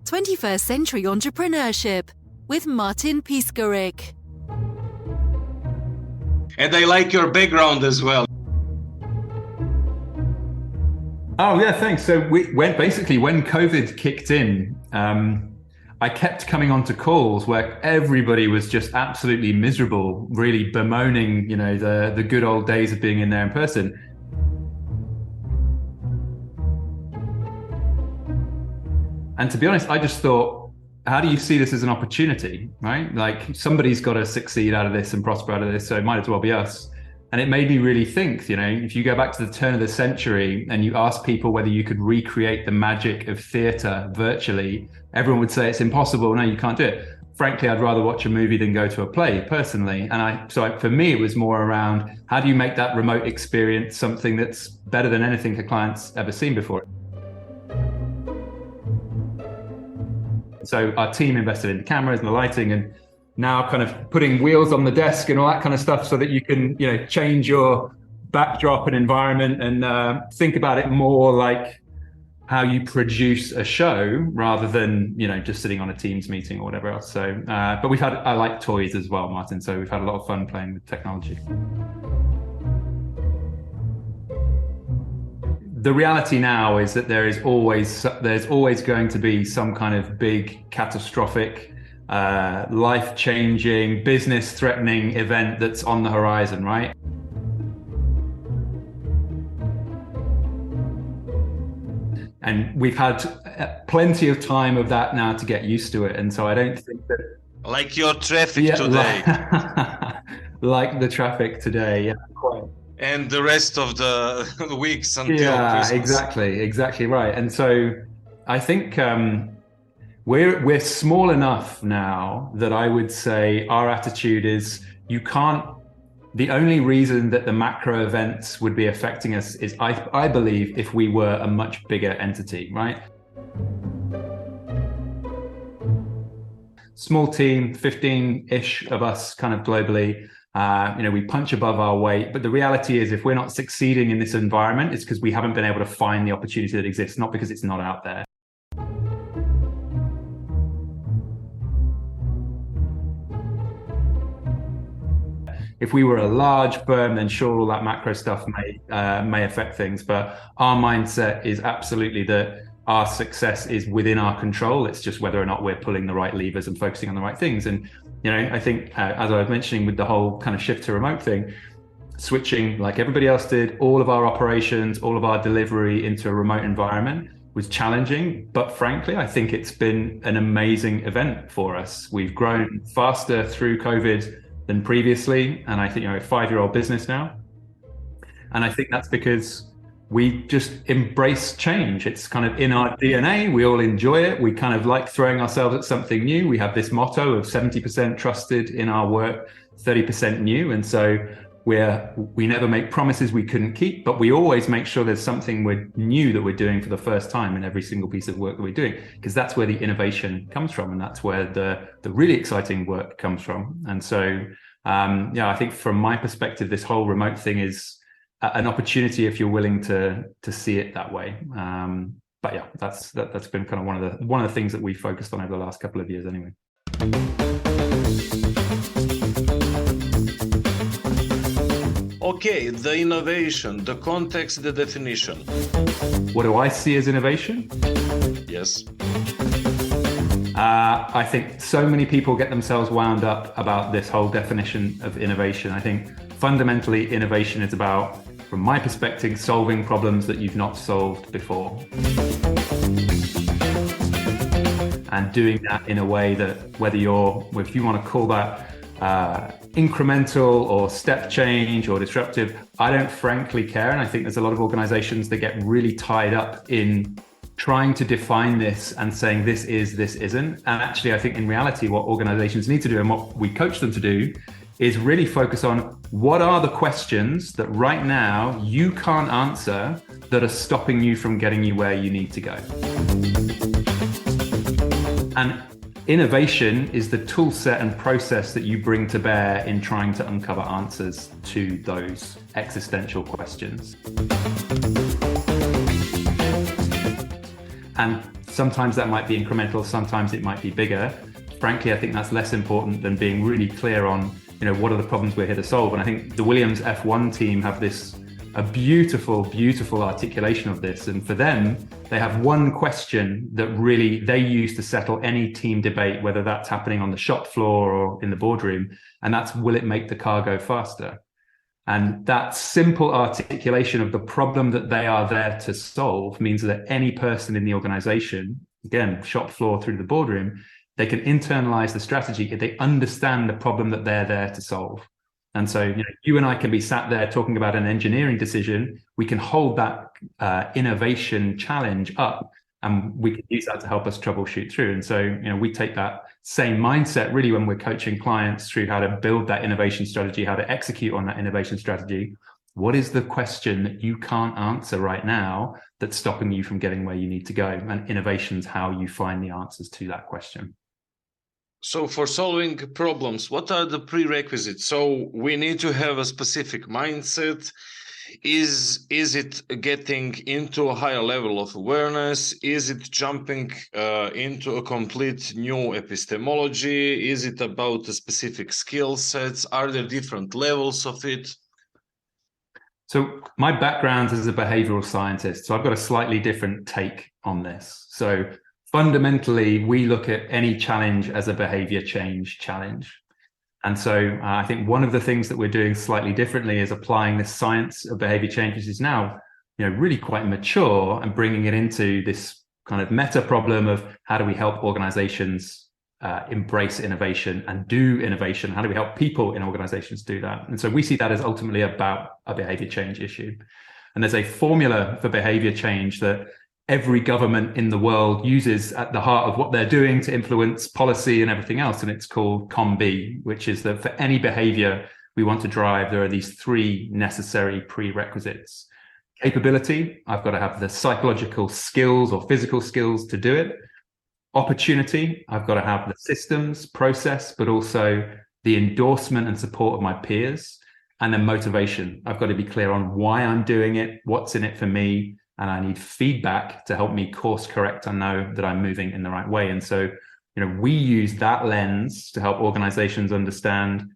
21st Century Entrepreneurship with Martin Piskarik. And I like your background as well. Oh yeah, thanks. So when COVID kicked in, I kept coming onto calls where everybody was just absolutely miserable, really bemoaning, the good old days of being in there in person. And to be honest, I just thought, how do you see this as an opportunity, right? Like somebody's got to succeed out of this and prosper out of this, so it might as well be us. And it made me really think, if you go back to the turn of the century and you ask people whether you could recreate the magic of theatre virtually, everyone would say it's impossible. No, you can't do it. Frankly, I'd rather watch a movie than go to a play personally. And for me, it was more around how do you make that remote experience something that's better than anything a client's ever seen before. So our team invested in the cameras and the lighting and now kind of putting wheels on the desk and all that kind of stuff so that you can, change your backdrop and environment and think about it more like how you produce a show rather than, just sitting on a Teams meeting or whatever else. So, but I like toys as well, Martin. So we've had a lot of fun playing with technology. The reality now is that there's always going to be some kind of big catastrophic life-changing, business-threatening event that's on the horizon, right? And we've had plenty of time of that now to get used to it. And so I don't think that... Like your traffic today. Like the traffic today, yeah, quite. And the rest of the weeks until Christmas. Exactly right. And so I think... We're small enough now that I would say our attitude is the only reason that the macro events would be affecting us is I believe if we were a much bigger entity, right? Small team, 15-ish of us kind of globally, we punch above our weight, but the reality is if we're not succeeding in this environment, it's because we haven't been able to find the opportunity that exists, not because it's not out there. If we were a large firm, then sure, all that macro stuff may affect things. But our mindset is absolutely that our success is within our control. It's just whether or not we're pulling the right levers and focusing on the right things. And, I think, as I was mentioning with the whole kind of shift to remote thing, switching like everybody else did, all of our operations, all of our delivery into a remote environment was challenging. But frankly, I think it's been an amazing event for us. We've grown faster through COVID than previously. And I think, a 5-year-old business now. And I think that's because we just embrace change. It's kind of in our DNA. We all enjoy it. We kind of like throwing ourselves at something new. We have this motto of 70% trusted in our work, 30% new. And so we never make promises we couldn't keep, but we always make sure there's something new that we're doing for the first time in every single piece of work that we're doing, because that's where the innovation comes from. And that's where the really exciting work comes from. And so, I think from my perspective, this whole remote thing is an opportunity if you're willing to see it that way. But yeah, that's been kind of one of the things that we focused on over the last couple of years anyway. Okay, the innovation, the context, the definition. What do I see as innovation? Yes. I think so many people get themselves wound up about this whole definition of innovation. I think fundamentally innovation is about, from my perspective, solving problems that you've not solved before. And doing that in a way that if you want to call that incremental or step change or disruptive, I don't frankly care. And I think there's a lot of organizations that get really tied up in trying to define this and saying this is, this isn't. And actually, I think in reality, what organizations need to do and what we coach them to do is really focus on what are the questions that right now you can't answer that are stopping you from getting you where you need to go. And innovation is the tool set and process that you bring to bear in trying to uncover answers to those existential questions. And sometimes that might be incremental, sometimes it might be bigger. Frankly, I think that's less important than being really clear on, what are the problems we're here to solve. And I think the Williams F1 team have a beautiful articulation of this. And for them, they have one question that really they use to settle any team debate, whether that's happening on the shop floor or in the boardroom. And that's, will it make the car go faster? And that simple articulation of the problem that they are there to solve means that any person in the organization, again, shop floor through the boardroom, they can internalize the strategy if they understand the problem that they're there to solve. And so, you and I can be sat there talking about an engineering decision. We can hold that innovation challenge up, and we can use that to help us troubleshoot through. And so, we take that same mindset really when we're coaching clients through how to build that innovation strategy, how to execute on that innovation strategy. What is the question that you can't answer right now that's stopping you from getting where you need to go? And innovation's how you find the answers to that question. So for solving problems, what are the prerequisites? So we need to have a specific mindset. Is it getting into a higher level of awareness? Is it jumping into a complete new epistemology? Is it about the specific skill sets? Are there different levels of it? So my background is a behavioral scientist, so I've got a slightly different take on this. So fundamentally, we look at any challenge as a behavior change challenge. And so I think one of the things that we're doing slightly differently is applying the science of behavior change, which is now, really quite mature, and bringing it into this kind of meta problem of how do we help organizations embrace innovation and do innovation? How do we help people in organizations do that? And so we see that as ultimately about a behavior change issue. And there's a formula for behavior change that every government in the world uses at the heart of what they're doing to influence policy and everything else. And it's called COM-B, which is that for any behavior we want to drive, there are these three necessary prerequisites. Capability, I've got to have the psychological skills or physical skills to do it. Opportunity, I've got to have the systems, process, but also the endorsement and support of my peers. And then motivation, I've got to be clear on why I'm doing it, what's in it for me, and I need feedback to help me course correct and know that I'm moving in the right way. And so, we use that lens to help organizations understand,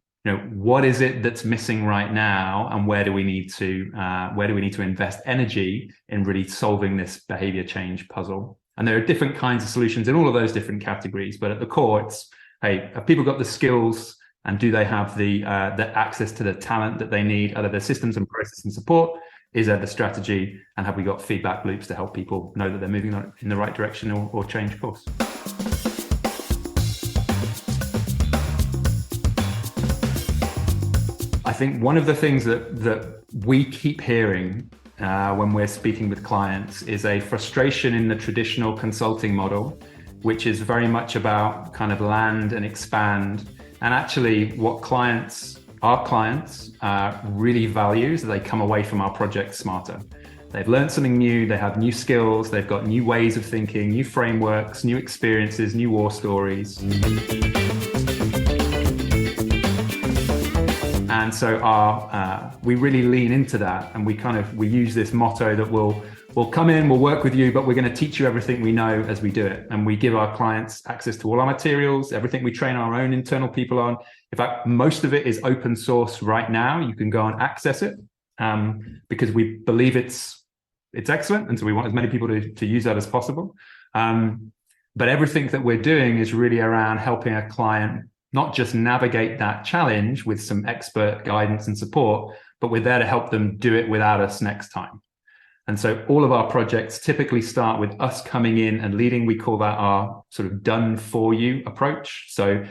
what is it that's missing right now, and where do we need to invest energy in really solving this behavior change puzzle. And there are different kinds of solutions in all of those different categories, but at the core, it's, hey, have people got the skills, and do they have the access to the talent that they need? Are there the systems and process and support? Is there the strategy? And have we got feedback loops to help people know that they're moving in the right direction or change course? I think one of the things that we keep hearing when we're speaking with clients is a frustration in the traditional consulting model, which is very much about kind of land and expand. And actually what our clients really value is that they come away from our project smarter. They've learned something new, they have new skills, they've got new ways of thinking, new frameworks, new experiences, new war stories. And so we really lean into that, and we use this motto that we'll come in, we'll work with you, but we're going to teach you everything we know as we do it. And we give our clients access to all our materials, everything we train our own internal people on. In fact, most of it is open source right now. You can go and access it because we believe it's excellent. And so we want as many people to use that as possible. But everything that we're doing is really around helping a client not just navigate that challenge with some expert guidance and support, but we're there to help them do it without us next time. And so all of our projects typically start with us coming in and leading. We call that our sort of done for you approach. So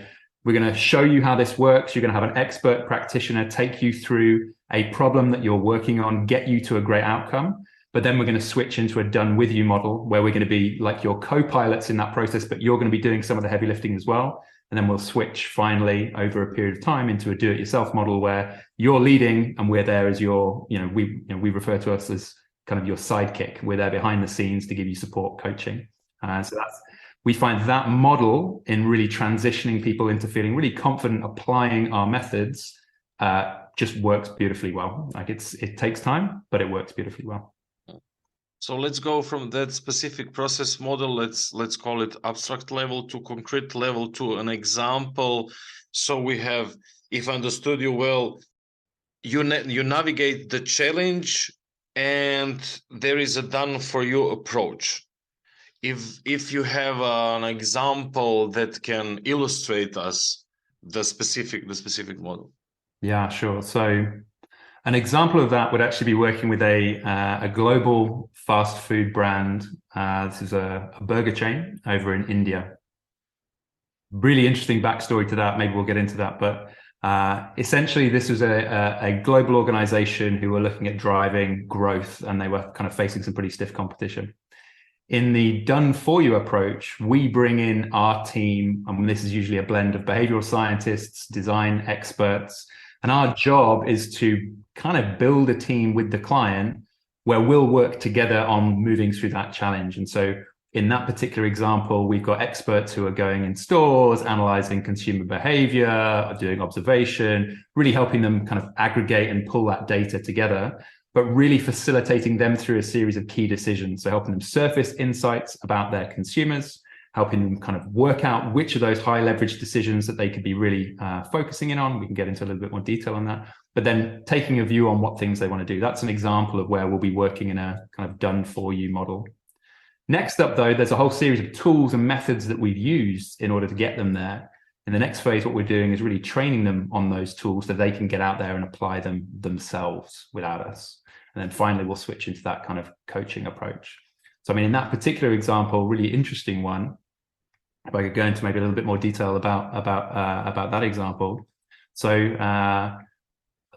we're going to show you how this works. You're going to have an expert practitioner take you through a problem that you're working on, get you to a great outcome. But then we're going to switch into a done with you model where we're going to be like your co-pilots in that process, but you're going to be doing some of the heavy lifting as well. And then we'll switch finally over a period of time into a do-it-yourself model where you're leading and we're there as we refer to us as kind of your sidekick. We're there behind the scenes to give you support, coaching. We find that model in really transitioning people into feeling really confident applying our methods just works beautifully well. Like it takes time, but it works beautifully well. So let's go from that specific process model, let's call it abstract level, to concrete level, to an example. So we have, if I understood you well, you navigate the challenge and there is a done for you approach. If you have an example that can illustrate us the specific model. Yeah, sure. So an example of that would actually be working with a global fast food brand. This is a burger chain over in India. Really interesting backstory to that. Maybe we'll get into that. But essentially, this was a global organization who were looking at driving growth, and they were kind of facing some pretty stiff competition. In the done for you approach, we bring in our team, and this is usually a blend of behavioral scientists, design experts, and our job is to kind of build a team with the client where we'll work together on moving through that challenge. And so in that particular example, we've got experts who are going in stores, analyzing consumer behavior, doing observation, really helping them kind of aggregate and pull that data together, but really facilitating them through a series of key decisions. So helping them surface insights about their consumers, helping them kind of work out which of those high leverage decisions that they could be really focusing in on. We can get into a little bit more detail on that, but then taking a view on what things they want to do. That's an example of where we'll be working in a kind of done for you model. Next up though, there's a whole series of tools and methods that we've used in order to get them there. In the next phase, what we're doing is really training them on those tools so they can get out there and apply them themselves without us. And then finally, we'll switch into that kind of coaching approach. So, I mean, in that particular example, really interesting one, if I could go into maybe a little bit more detail about that example. So a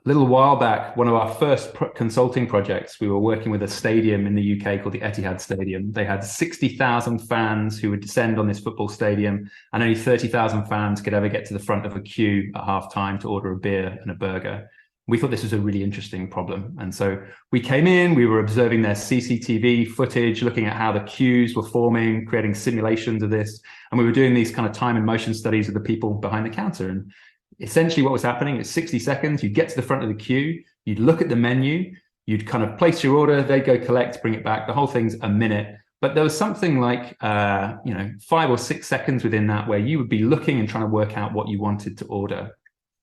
little while back, one of our first consulting projects, we were working with a stadium in the UK called the Etihad Stadium. They had 60,000 fans who would descend on this football stadium, and only 30,000 fans could ever get to the front of a queue at halftime to order a beer and a burger. We thought this was a really interesting problem. And so we came in, we were observing their CCTV footage, looking at how the queues were forming, creating simulations of this. And we were doing these kind of time and motion studies of the people behind the counter. And essentially what was happening is 60 seconds, you'd get to the front of the queue, you'd look at the menu, you'd kind of place your order, they'd go collect, bring it back. The whole thing's a minute. But there was something like, 5 or 6 seconds within that where you would be looking and trying to work out what you wanted to order.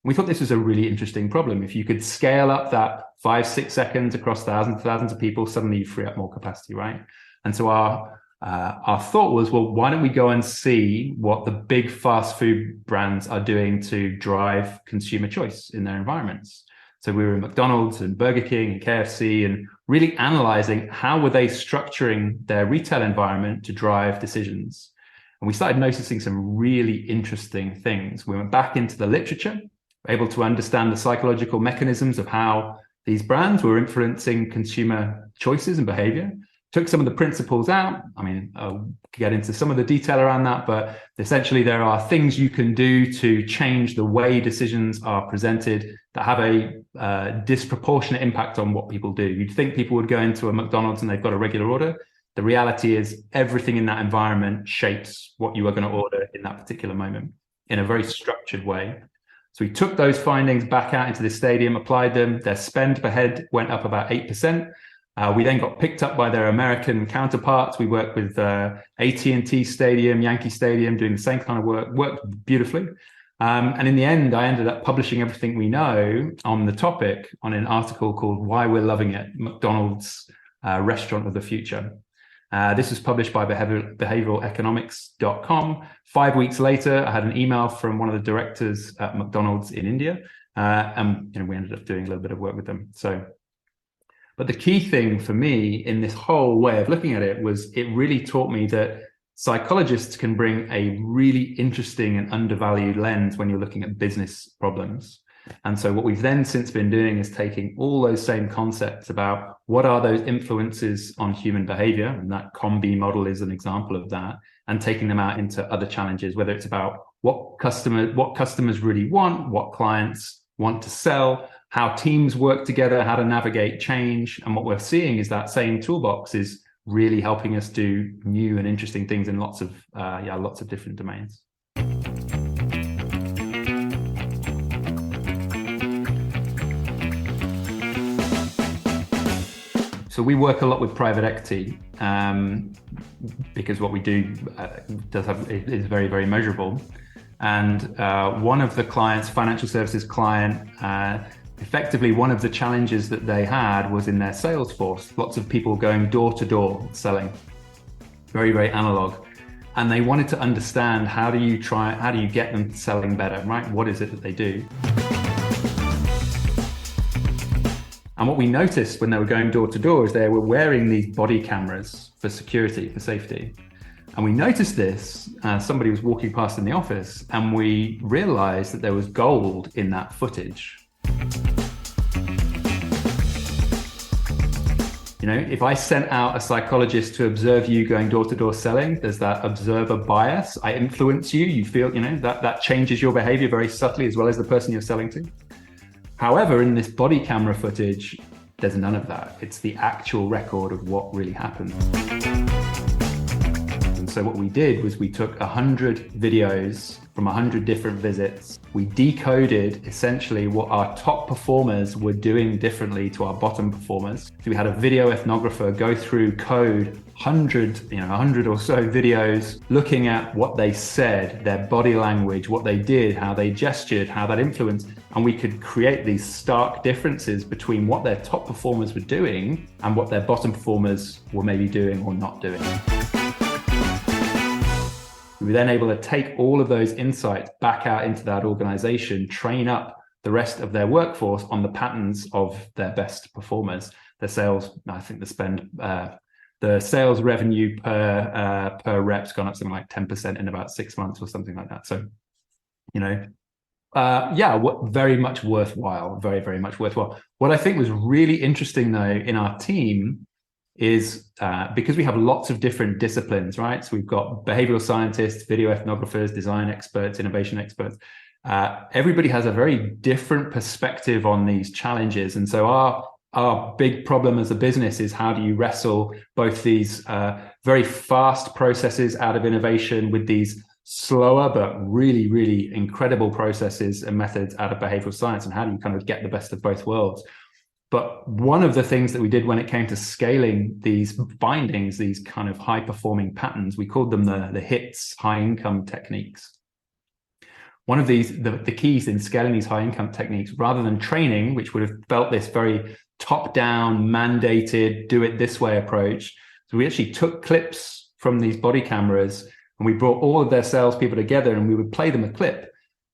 We thought this was a really interesting problem. If you could scale up that 5-6 seconds across thousands of people, suddenly you free up more capacity, right? And so our thought was, well, why don't we go and see what the big fast food brands are doing to drive consumer choice in their environments? So we were in McDonald's and Burger King and KFC and really analyzing how were they structuring their retail environment to drive decisions. And we started noticing some really interesting things. We went back into the literature, able to understand the psychological mechanisms of how these brands were influencing consumer choices and behavior, took some of the principles out. I mean, I'll get into some of the detail around that, but essentially there are things you can do to change the way decisions are presented that have a disproportionate impact on what people do. You'd think people would go into a McDonald's and they've got a regular order. The reality is everything in that environment shapes what you are going to order in that particular moment in a very structured way. So we took those findings back out into the stadium, applied them. Their spend per head went up about 8%. We then got picked up by their American counterparts. We worked with AT&T Stadium, Yankee Stadium, doing the same kind of work, worked beautifully. And in the end, I ended up publishing everything we know on the topic on an article called Why We're Loving It, McDonald's Restaurant of the Future. This was published by behavioural.economics.com. 5 weeks later, I had an email from one of the directors at McDonald's in India, and we ended up doing a little bit of work with them. But the key thing for me in this whole way of looking at it was it really taught me that psychologists can bring a really interesting and undervalued lens when you're looking at business problems. And so what we've then since been doing is taking all those same concepts about what are those influences on human behavior, and that COM-B model is an example of that, and taking them out into other challenges, whether it's about what customers really want, what clients want to sell, how teams work together, how to navigate change. And what we're seeing is that same toolbox is really helping us do new and interesting things in lots of different domains. So So we work a lot with private equity because what we do is very, very measurable. And one of the clients, financial services client, effectively one of the challenges that they had was in their sales force. Lots of people going door to door selling, very, very analog. And they wanted to understand, how do you get them selling better, right? What is it that they do? And what we noticed when they were going door to door is they were wearing these body cameras for security, for safety. And we noticed this, somebody was walking past in the office, and we realized that there was gold in that footage. You know, if I sent out a psychologist to observe you going door to door selling, there's that observer bias. I influence you, you feel, you know, that changes your behavior very subtly, as well as the person you're selling to. However, in this body camera footage, there's none of that. It's the actual record of what really happened. And so what we did was we took 100 videos from 100 different visits. We decoded essentially what our top performers were doing differently to our bottom performers. So we had a video ethnographer go through code 100 or so videos, looking at what they said, their body language, what they did, how they gestured, how that influenced. And we could create these stark differences between what their top performers were doing and what their bottom performers were maybe doing or not doing. We were then able to take all of those insights back out into that organization, train up the rest of their workforce on the patterns of their best performers. The sales, I think the sales revenue per rep's gone up something like 10% in about 6 months or something like that. So, you know, very much worthwhile, very, very much worthwhile. What I think was really interesting though in our team is because we have lots of different disciplines, right? So we've got behavioral scientists, video ethnographers, design experts, innovation experts. Everybody has a very different perspective on these challenges. And so our big problem as a business is, how do you wrestle both these very fast processes out of innovation with these slower but really, really incredible processes and methods out of behavioral science, and how do you kind of get the best of both worlds? But one of the things that we did when it came to scaling these findings, these kind of high performing patterns, we called them the HITS, high income techniques. One of these, the keys in scaling these high income techniques, rather than training, which would have felt this very top down, mandated, do it this way approach. So we actually took clips from these body cameras and we brought all of their salespeople together, and we would play them a clip.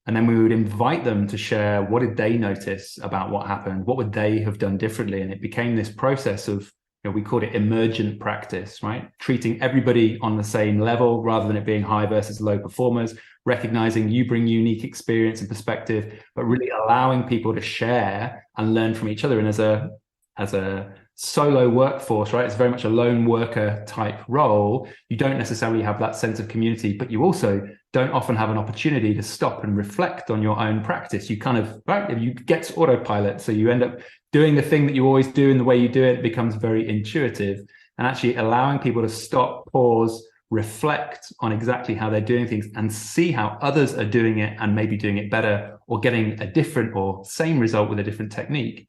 And then we would invite them to share, what did they notice about what happened? What would they have done differently? And it became this process of, you know, we called it emergent practice, right? Treating everybody on the same level rather than it being high versus low performers, recognizing you bring unique experience and perspective, but really allowing people to share and learn from each other. And as a solo workforce, right? It's very much a lone worker type role. You don't necessarily have that sense of community, but you also don't often have an opportunity to stop and reflect on your own practice. You kind of, right, you get autopilot. So you end up doing the thing that you always do, and the way you do it becomes very intuitive. And actually allowing people to stop, pause, reflect on exactly how they're doing things, and see how others are doing it and maybe doing it better, or getting a different or same result with a different technique.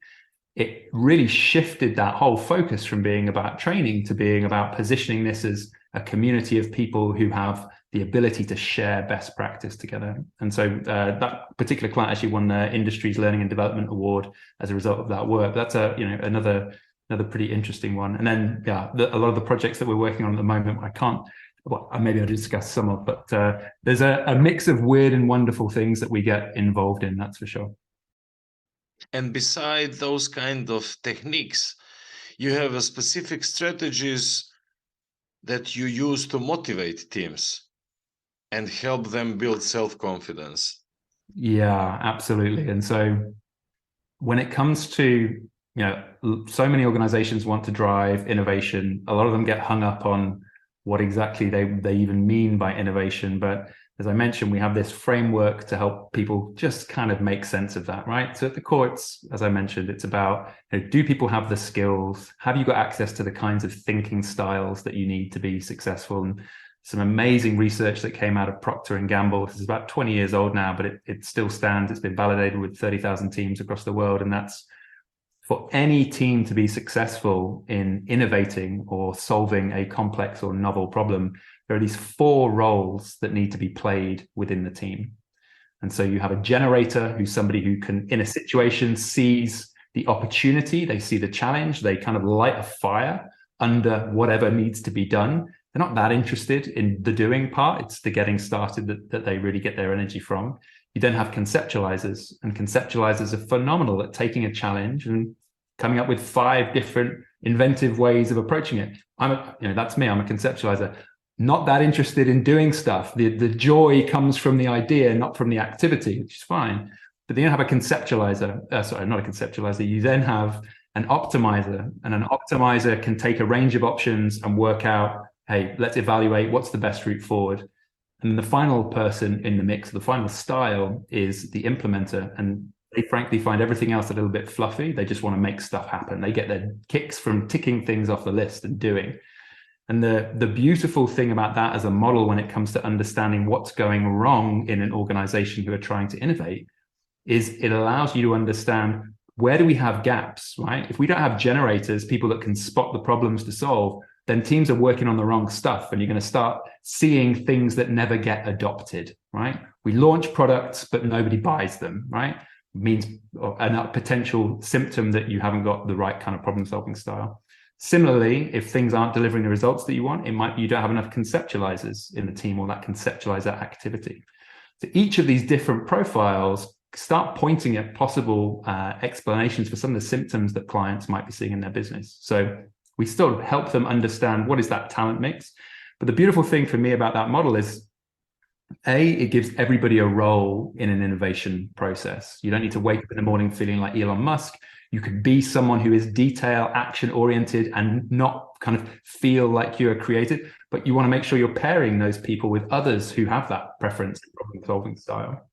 It really shifted that whole focus from being about training to being about positioning this as a community of people who have the ability to share best practice together. And so that particular client actually won the Industry's Learning and Development Award as a result of that work. That's another pretty interesting one. And then a lot of the projects that we're working on at the moment, maybe I'll discuss some of, but there's a mix of weird and wonderful things that we get involved in, that's for sure. And beside those kind of techniques, you have a specific strategies that you use to motivate teams and help them build self-confidence. Yeah, absolutely. And so when it comes to, so many organizations want to drive innovation. A lot of them get hung up on what exactly they even mean by innovation. But as I mentioned, we have this framework to help people just kind of make sense of that, right? So at the core, as I mentioned, it's about, do people have the skills? Have you got access to the kinds of thinking styles that you need to be successful? And some amazing research that came out of Procter & Gamble. This is about 20 years old now, but it still stands. It's been validated with 30,000 teams across the world. And that's for any team to be successful in innovating or solving a complex or novel problem, there are these 4 roles that need to be played within the team. And so you have a generator, who's somebody who can, in a situation, sees the opportunity, they see the challenge, they kind of light a fire under whatever needs to be done. They're not that interested in the doing part. It's the getting started that they really get their energy from. You then have conceptualizers, and conceptualizers are phenomenal at taking a challenge and coming up with 5 different inventive ways of approaching it. That's me. I'm a conceptualizer. Not that interested in doing stuff. The joy comes from the idea, not from the activity, which is fine. But then you have a conceptualizer. Sorry, not a conceptualizer. You then have an optimizer, and an optimizer can take a range of options and work out, hey, let's evaluate what's the best route forward. And the final person in the mix, the final style, is the implementer. And they frankly find everything else a little bit fluffy. They just want to make stuff happen. They get their kicks from ticking things off the list and doing. And the beautiful thing about that as a model when it comes to understanding what's going wrong in an organization who are trying to innovate is it allows you to understand, where do we have gaps, right? If we don't have generators, people that can spot the problems to solve, then teams are working on the wrong stuff, and you're going to start seeing things that never get adopted, right? We launch products, but nobody buys them, right? Means a potential symptom that you haven't got the right kind of problem-solving style. Similarly, if things aren't delivering the results that you want, it might be you don't have enough conceptualizers in the team, or that conceptualizer activity. So each of these different profiles start pointing at possible explanations for some of the symptoms that clients might be seeing in their business. So we still help them understand what is that talent mix. But the beautiful thing for me about that model is, it gives everybody a role in an innovation process. You don't need to wake up in the morning feeling like Elon Musk. You could be someone who is detail, action-oriented, and not kind of feel like you're creative, but you want to make sure you're pairing those people with others who have that preference and problem-solving style.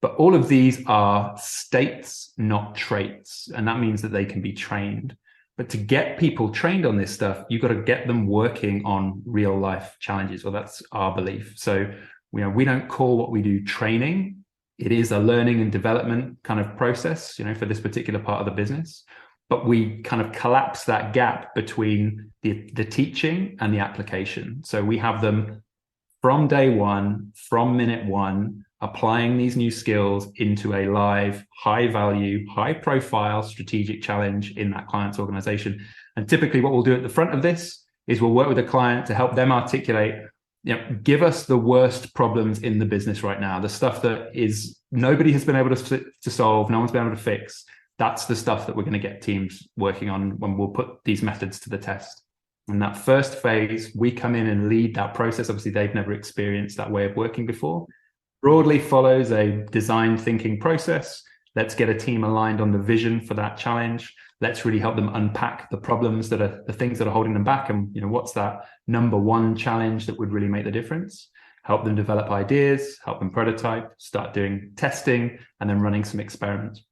But all of these are states, not traits, and that means that they can be trained. But to get people trained on this stuff, you've got to get them working on real-life challenges. Well, that's our belief. So, we don't call what we do training. It is a learning and development kind of process, for this particular part of the business. But we kind of collapse that gap between the teaching and the application. So we have them from day one, from minute one, applying these new skills into a live, high value, high profile strategic challenge in that client's organization. And typically what we'll do at the front of this is we'll work with a client to help them articulate, give us the worst problems in the business right now, the stuff that is nobody has been able to solve, no one's been able to fix. That's the stuff that we're going to get teams working on when we'll put these methods to the test. And that first phase, we come in and lead that process. Obviously, they've never experienced that way of working before. Broadly follows a design thinking process. Let's get a team aligned on the vision for that challenge. Let's really help them unpack the problems that are the things that are holding them back. And, what's that number one challenge that would really make the difference? Help them develop ideas, help them prototype, start doing testing, and then running some experiments.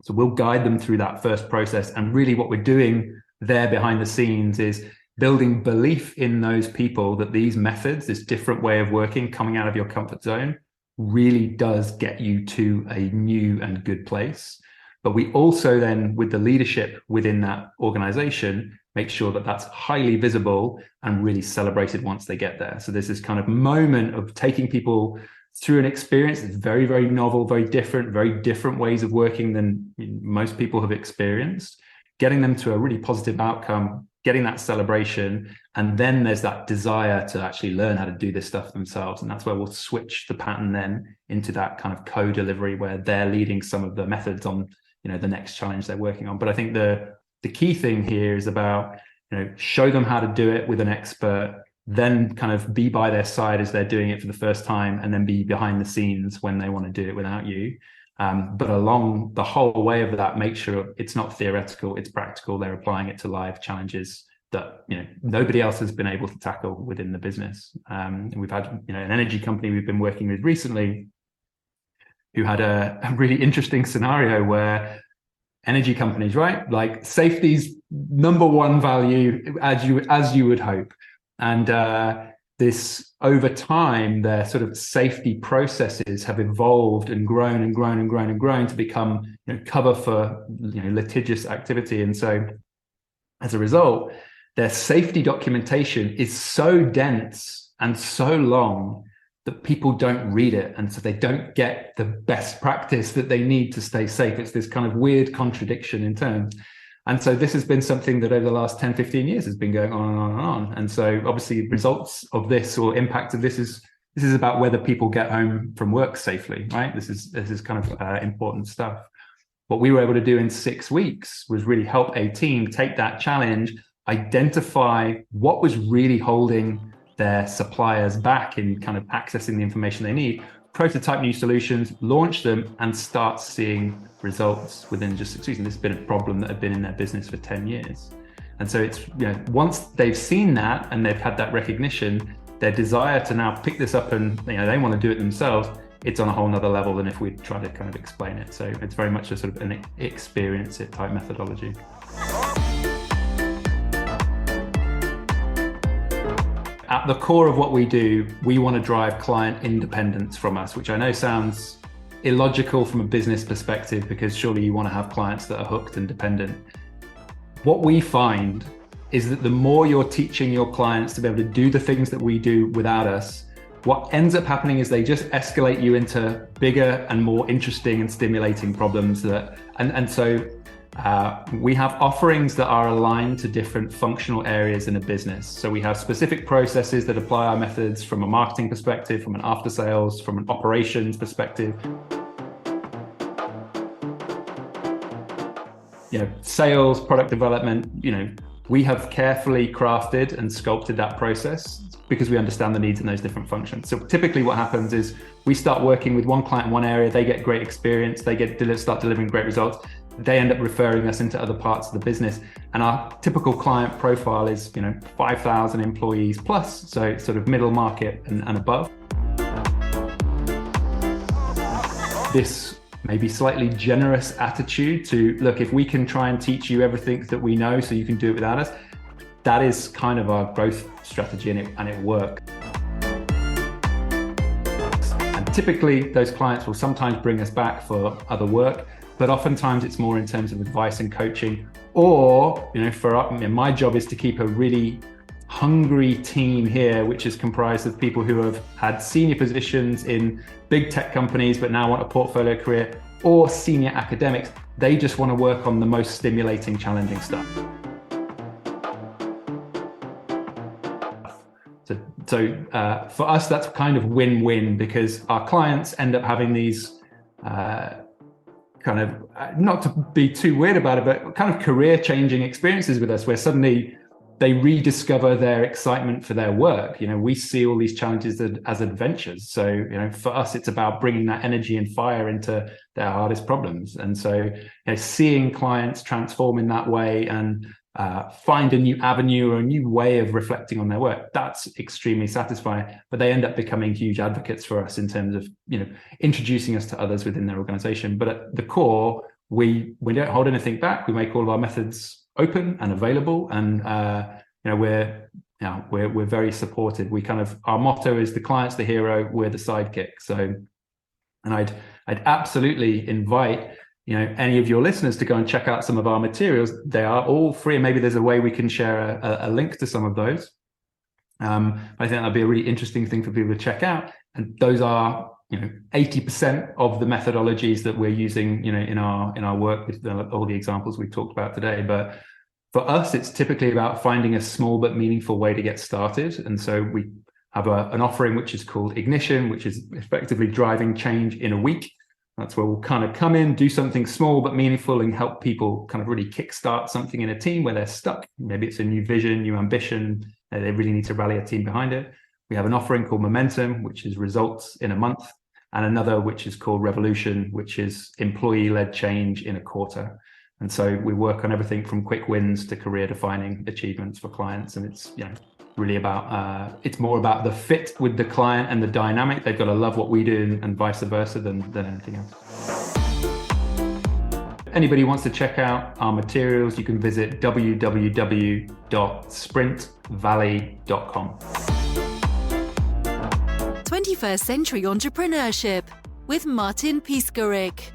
So we'll guide them through that first process. And really what we're doing there behind the scenes is building belief in those people that these methods, this different way of working, coming out of your comfort zone, really does get you to a new and good place. But we also then, with the leadership within that organization, make sure that that's highly visible and really celebrated once they get there. So there's this kind of moment of taking people through an experience that's very, very novel, very different ways of working than most people have experienced, getting them to a really positive outcome, getting that celebration, and then there's that desire to actually learn how to do this stuff themselves. And that's where we'll switch the pattern then into that kind of co-delivery where they're leading some of the methods on the next challenge they're working on. But I think the key thing here is about, show them how to do it with an expert, then kind of be by their side as they're doing it for the first time, and then be behind the scenes when they want to do it without you. But along the whole way of that, make sure it's not theoretical, it's practical. They're applying it to live challenges that nobody else has been able to tackle within the business. And we've had an energy company we've been working with recently who had a really interesting scenario where energy companies, right? Like safety's number one value, as you would hope. And this over time, their sort of safety processes have evolved and grown and grown and grown and grown to become, cover for, litigious activity. And so as a result, their safety documentation is so dense and so long that people don't read it. And so they don't get the best practice that they need to stay safe. It's this kind of weird contradiction in terms. And so this has been something that over the last 10, 15 years has been going on and on and on. And so obviously results of this or impact of this is about whether people get home from work safely, right? This is kind of important stuff. What we were able to do in 6 weeks was really help a team take that challenge, identify what was really holding their suppliers back in kind of accessing the information they need, prototype new solutions, launch them, and start seeing results within just 6 weeks. And this has been a problem that had been in their business for 10 years. And so it's, once they've seen that and they've had that recognition, their desire to now pick this up and, they want to do it themselves, it's on a whole nother level than if we try to kind of explain it. So it's very much a sort of an experience it type methodology. At the core of what we do, we want to drive client independence from us, which I know sounds illogical from a business perspective, because surely you want to have clients that are hooked and dependent. What we find is that the more you're teaching your clients to be able to do the things that we do without us, what ends up happening is they just escalate you into bigger and more interesting and stimulating problems so we have offerings that are aligned to different functional areas in a business. So we have specific processes that apply our methods from a marketing perspective, from an after sales, from an operations perspective. Sales, product development, we have carefully crafted and sculpted that process because we understand the needs in those different functions. So typically what happens is we start working with one client in one area, they get great experience, they start delivering great results. They end up referring us into other parts of the business. And our typical client profile is, 5,000 employees plus, so sort of middle market and above. This maybe slightly generous attitude to, look, if we can try and teach you everything that we know so you can do it without us, that is kind of our growth strategy, and it works. And typically those clients will sometimes bring us back for other work, but oftentimes it's more in terms of advice and coaching, or, my job is to keep a really hungry team here, which is comprised of people who have had senior positions in big tech companies, but now want a portfolio career, or senior academics. They just want to work on the most stimulating, challenging stuff. So for us, that's kind of win-win, because our clients end up having these kind of, not to be too weird about it, but kind of career-changing experiences with us, where suddenly they rediscover their excitement for their work. We see all these challenges as adventures. So, for us, it's about bringing that energy and fire into their hardest problems. And so, seeing clients transform in that way and find a new avenue or a new way of reflecting on their work, that's extremely satisfying. But they end up becoming huge advocates for us in terms of, introducing us to others within their organization. But at the core, we don't hold anything back. We make all of our methods open and available, and we're very supported. Our motto is the client's the hero, we're the sidekick. So, and I'd absolutely invite any of your listeners to go and check out some of our materials. They are all free, and maybe there's a way we can share a link to some of those. I think that'd be a really interesting thing for people to check out. And those are 80% of the methodologies that we're using in our work with all the examples we've talked about today. But for us, it's typically about finding a small but meaningful way to get started. And so we have an offering which is called Ignition, which is effectively driving change in a week. That's where we'll kind of come in, do something small but meaningful, and help people kind of really kickstart something in a team where they're stuck. Maybe it's a new vision, new ambition. They really need to rally a team behind it. We have an offering called Momentum, which is results in a month, and another which is called Revolution, which is employee-led change in a quarter. And so we work on everything from quick wins to career-defining achievements for clients. And it's really about, it's more about the fit with the client and the dynamic. They've got to love what we do, and vice versa than anything else. Anybody wants to check out our materials, you can visit www.sprintvalley.com. 21st Century Entrepreneurship with Martin Piskarik.